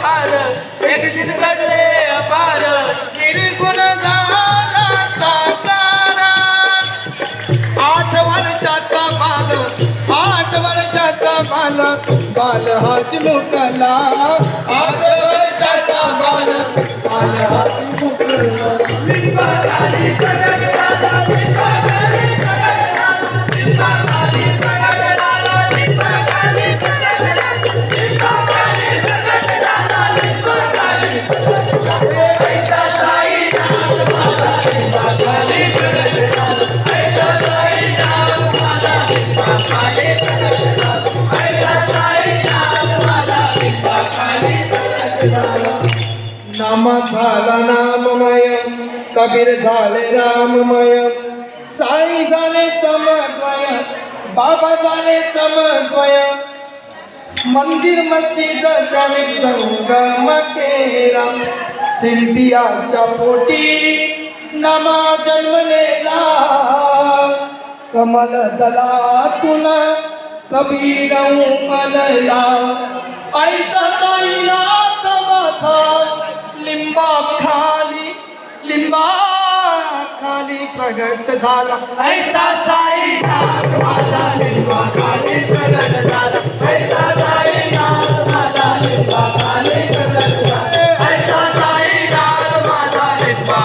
अपार एकशीत घडले अपार निर्गुण झाला साकार 8 वर्षाचा बाल बाल हाच मुकला 8 वर्षाचा बाल हाच मुकला लिंबा खाली सगळ्याला लिंबा खाली सगळ्याला लिंबा खाली सगळ्याला लिंबा खाली सगळ्याला लिंबा खाली सगळ्याला लिंबा खाली ऐसा साई नाम माझा लिंबा खाली सगळ्याला ऐसा साई नाम माझा लिंबा खाली सगळ्याला ऐसा साई नाम माझा लिंबा खाली सगळ्याला नाम झाला नाममय कबीर झाले राममय साई झाले समन्वय बाबा झाले समन्वय मंदिर मस्जिद कवी संगम केला शिल्पियाच्या पोटी नमा जन्मलेला कमल दलातून कबीर उमलला ऐसा साईनाथ माझा लिंबा खाली प्रगट झाला ऐसा साईनाथ माझा लिंबा खाली प्रगट झाला ऐसा साईनाथ माझा लिंबा खाली प्रगट झाला ऐसा साईनाथ माझा लिंबा